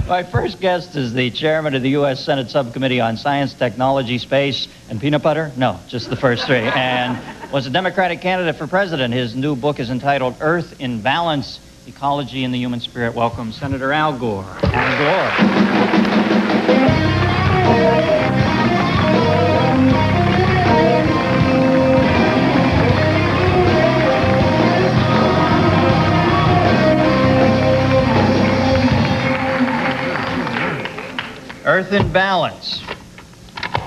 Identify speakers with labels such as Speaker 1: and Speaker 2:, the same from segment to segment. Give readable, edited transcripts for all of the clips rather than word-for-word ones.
Speaker 1: My first guest is the chairman of the U.S. Senate Subcommittee on Science, Technology, Space, and Peanut Butter? No, just the first three. And was a Democratic candidate for president. His new book is entitled Earth in Balance, Ecology and the Human Spirit. Welcome, Senator Al Gore. Al Gore. Earth in Balance.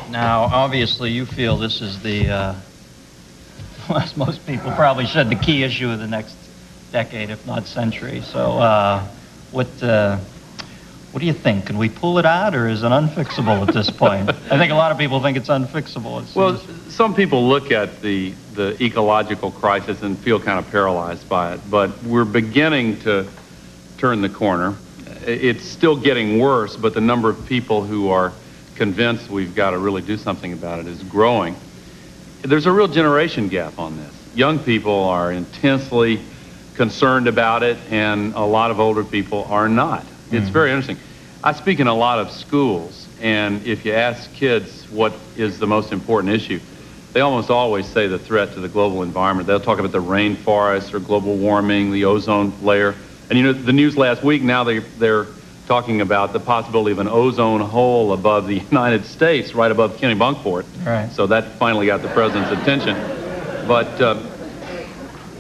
Speaker 1: Now, obviously, you feel this is the, as most people probably should, the key issue of the next decade, if not century. So, what do you think? Can we pull it out, or is it unfixable at this point? I think a lot of people think it's unfixable.
Speaker 2: Well, some people look at the ecological crisis and feel kind of paralyzed by it, but we're beginning to turn the corner. It's still getting worse, but the number of people who are convinced we've got to really do something about it is growing. There's a real generation gap on this. Young people are intensely concerned about it, and a lot of older people are not. It's very interesting. I speak in a lot of schools, and if you ask kids what is the most important issue, they almost always say the threat to the global environment. They'll talk about the rainforests or global warming, the ozone layer. And you know, the news last week, now they're talking about the possibility of an ozone hole above the United States, right above Kennebunkport.
Speaker 1: Right.
Speaker 2: So that finally got the president's attention. But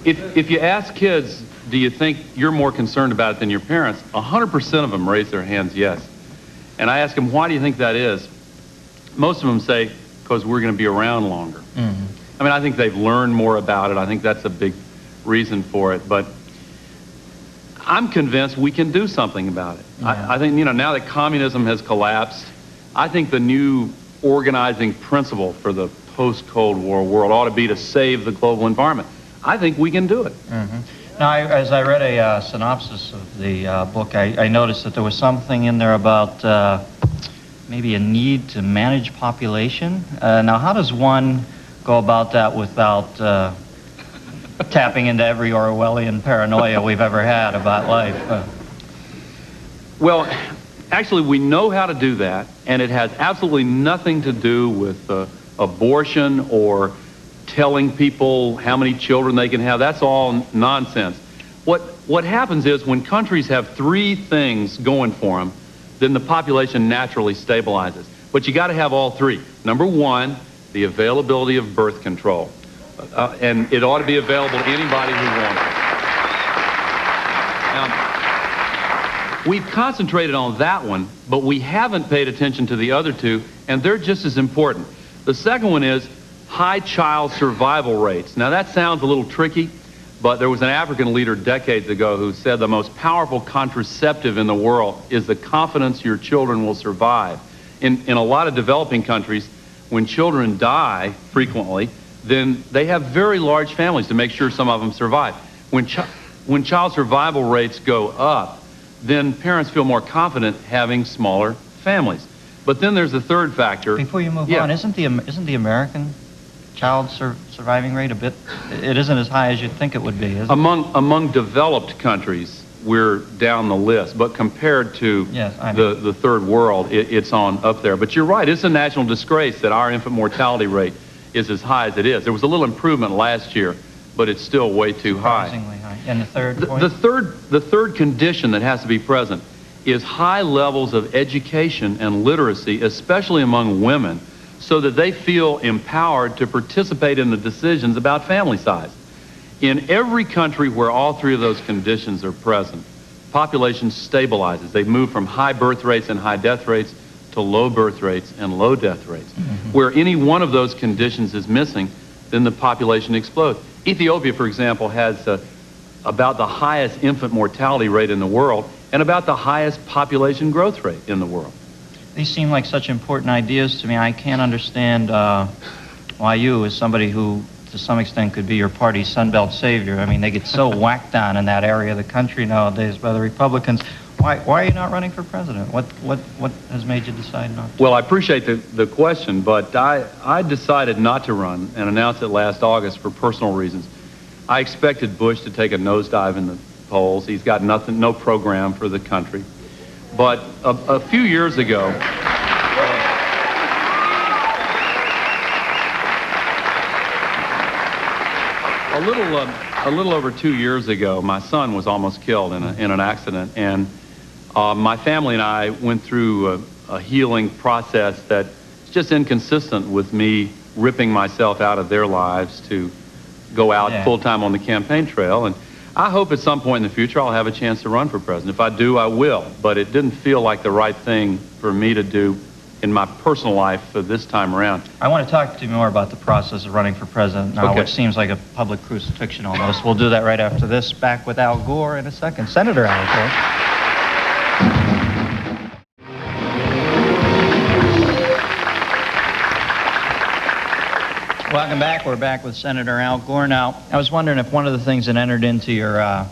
Speaker 2: if you ask kids, do you think you're more concerned about it than your parents, 100% of them raise their hands yes. And I ask them, why do you think that is? Most of them say, because we're going to be around longer. Mm-hmm. I mean, I think they've learned more about it. I think that's a big reason for it. But I'm convinced we can do something about it. Yeah. I think, you know, now that communism has collapsed, I think the new organizing principle for the post-Cold War world ought to be to save the global environment. I think we can do it.
Speaker 1: Mm-hmm. Now, as I read a synopsis of the book, I noticed that there was something in there about maybe a need to manage population. Now, how does one go about that without tapping into every Orwellian paranoia we've ever had about life?
Speaker 2: Well, actually, we know how to do that, and it has absolutely nothing to do with abortion or telling people how many children they can have. That's all nonsense. What happens is when countries have three things going for them, then the population naturally stabilizes. But you got to have all three. Number one, the availability of birth control. And it ought to be available to anybody who wants it. Now, we've concentrated on that one, but we haven't paid attention to the other two, and they're just as important. The second one is high child survival rates. Now, that sounds a little tricky, but there was an African leader decades ago who said the most powerful contraceptive in the world is the confidence your children will survive. In a lot of developing countries, when children die frequently, then they have very large families to make sure some of them survive. When child survival rates go up, then parents feel more confident having smaller families. But then there's the third factor.
Speaker 1: Before you move on, isn't the American child surviving rate a bit, it isn't as high as you'd think it would be, is it?
Speaker 2: Among developed countries, we're down the list, but compared to the third world, it's on up there. But you're right, it's a national disgrace that our infant mortality rate is as high as it is. There was a little improvement last year, but it's still way too high.
Speaker 1: Surprisingly high. And the third point?
Speaker 2: The third condition that has to be present is high levels of education and literacy, especially among women, so that they feel empowered to participate in the decisions about family size. In every country where all three of those conditions are present, population stabilizes. They move from high birth rates and high death rates to low birth rates and low death rates. Mm-hmm. Where any one of those conditions is missing, then the population explodes. Ethiopia, for example, has about the highest infant mortality rate in the world and about the highest population growth rate in the world.
Speaker 1: These seem like such important ideas to me. I can't understand why you, as somebody who to some extent could be your party's Sunbelt savior, I mean, they get so whacked down in that area of the country nowadays by the Republicans. Why are you not running for president? What has made you decide not to?
Speaker 2: Well, I appreciate the question, but I decided not to run and announced it last August for personal reasons. I expected Bush to take a nosedive in the polls. He's got no program for the country. But a few years ago, a little over 2 years ago, my son was almost killed in an accident, and my family and I went through a healing process that's just inconsistent with me ripping myself out of their lives to go out full-time on the campaign trail. And I hope at some point in the future I'll have a chance to run for president. If I do, I will. But it didn't feel like the right thing for me to do in my personal life this time around.
Speaker 1: I want to talk to you more about the process of running for president now, which seems like a public crucifixion almost. We'll do that right after this. Back with Al Gore in a second. Senator Al Gore. Welcome back. We're back with Senator Al Gore. Now, I was wondering if one of the things that entered into your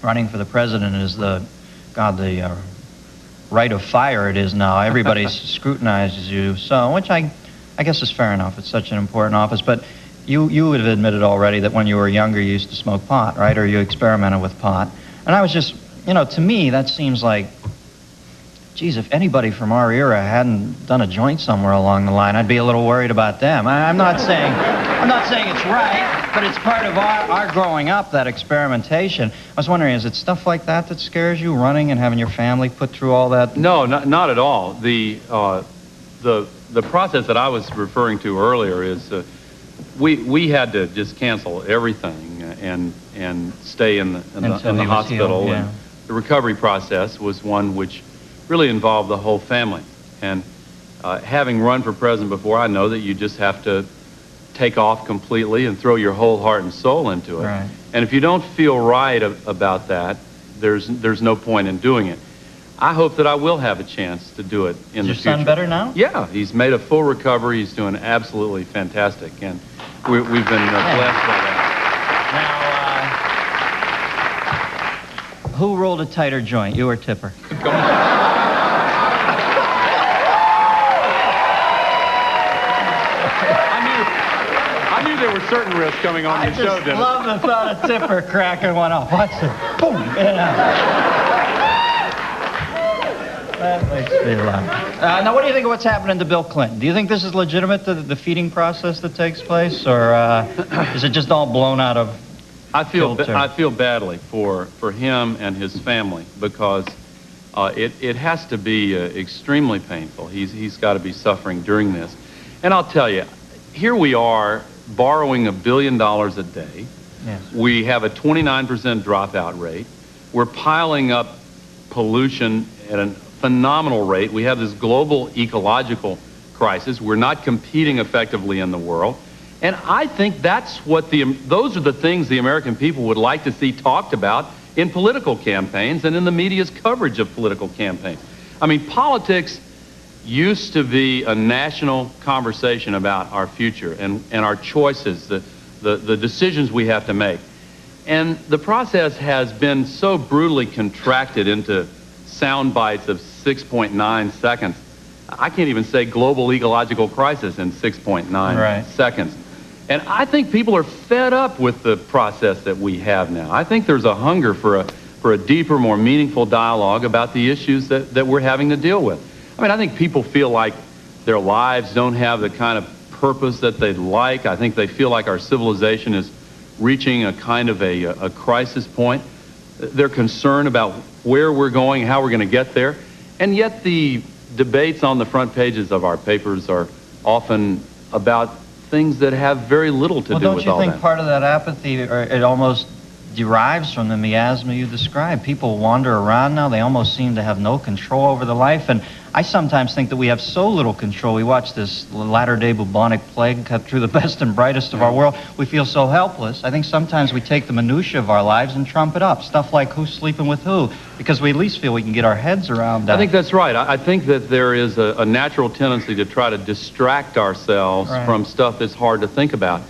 Speaker 1: running for the president is the rite of fire it is now. Everybody scrutinizes you, so, which I guess is fair enough. It's such an important office. But you would have admitted already that when you were younger you used to smoke pot, right? Or you experimented with pot. And I was just, to me that seems like, geez, if anybody from our era hadn't done a joint somewhere along the line, I'd be a little worried about them. I'm not saying it's right, but it's part of our growing up, that experimentation. I was wondering, is it stuff like that that scares you, running and having your family put through all that?
Speaker 2: No, not at all. The process that I was referring to earlier is we had to just cancel everything and stay in the hospital.
Speaker 1: Healed,
Speaker 2: and the recovery process was one which really involved the whole family. And having run for president before, I know that you just have to take off completely and throw your whole heart and soul into it.
Speaker 1: Right.
Speaker 2: And if you don't feel right about that, there's no point in doing it. I hope that I will have a chance to do it in the future.
Speaker 1: Is your son better now?
Speaker 2: Yeah, he's made a full recovery. He's doing absolutely fantastic, and we've been blessed by that.
Speaker 1: Now, who rolled a tighter joint, you or Tipper?
Speaker 2: I knew there were certain risks coming on the show, Dennis.
Speaker 1: I love the thought of Tipper cracking one off. Watch it. Boom. That makes me laugh. Now, what do you think of what's happening to Bill Clinton? Do you think this is legitimate, the feeding process that takes place, or is it just all blown out of kilter?
Speaker 2: I feel badly for him and his family, because it has to be extremely painful. He's got to be suffering during this. And I'll tell you, here we are borrowing $1 billion a day.
Speaker 1: Yes.
Speaker 2: We have a 29% dropout rate. We're piling up pollution at a phenomenal rate. We have this global ecological crisis. We're not competing effectively in the world. And I think that's those are the things the American people would like to see talked about in political campaigns and in the media's coverage of political campaigns. I mean, politics used to be a national conversation about our future and our choices, the decisions we have to make. And the process has been so brutally contracted into sound bites of 6.9 seconds. I can't even say global ecological crisis in 6.9 seconds. And I think people are fed up with the process that we have now. I think there's a hunger for a deeper, more meaningful dialogue about the issues that we're having to deal with. I mean, I think people feel like their lives don't have the kind of purpose that they'd like. I think they feel like our civilization is reaching a kind of a crisis point. They're concerned about where we're going, how we're going to get there. And yet the debates on the front pages of our papers are often about things that have very little to do with all that.
Speaker 1: Well, don't you think part of that apathy, or it almost derives from the miasma you described? People wander around now. They almost seem to have no control over their life. And I sometimes think that we have so little control. We watch this latter-day bubonic plague cut through the best and brightest of our world. We feel so helpless. I think sometimes we take the minutiae of our lives and trump it up. Stuff like who's sleeping with who, because we at least feel we can get our heads around that.
Speaker 2: I think that's right. I think that there is a natural tendency to try to distract ourselves from stuff that's hard to think about.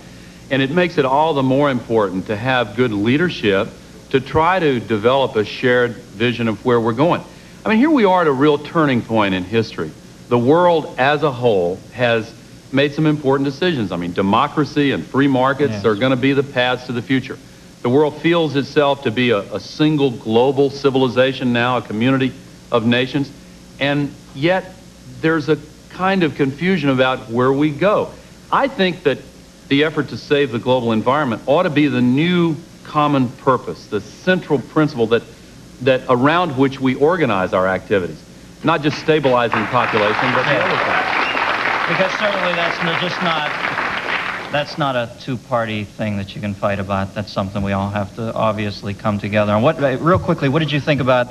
Speaker 2: And it makes it all the more important to have good leadership to try to develop a shared vision of where we're going. I mean, here we are at a real turning point in history. The world as a whole has made some important decisions. I mean, democracy and free markets are going to be the paths to the future. The world feels itself to be a single global civilization now, a community of nations, and yet there's a kind of confusion about where we go. I think that the effort to save the global environment ought to be the new common purpose, the central principle that around which we organize our activities. Not just stabilizing population, but the other things.
Speaker 1: Because certainly that's not a two-party thing that you can fight about. That's something we all have to obviously come together on. Real quickly, what did you think about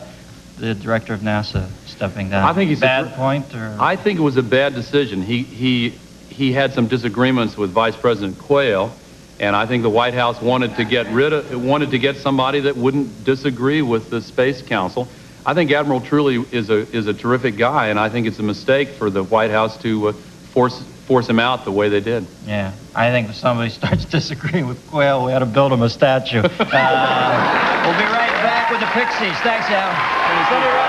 Speaker 1: the director of NASA stepping down?
Speaker 2: I think he's
Speaker 1: bad point, or
Speaker 2: I think it was a bad decision. He had some disagreements with Vice President Quayle, and I think the White House wanted to get somebody that wouldn't disagree with the Space Council. I think Admiral Truly is a terrific guy, and I think it's a mistake for the White House to force him out the way they did.
Speaker 1: Yeah, I think if somebody starts disagreeing with Quayle, we ought to build him a statue. We'll be right back with the Pixies. Thanks, Al.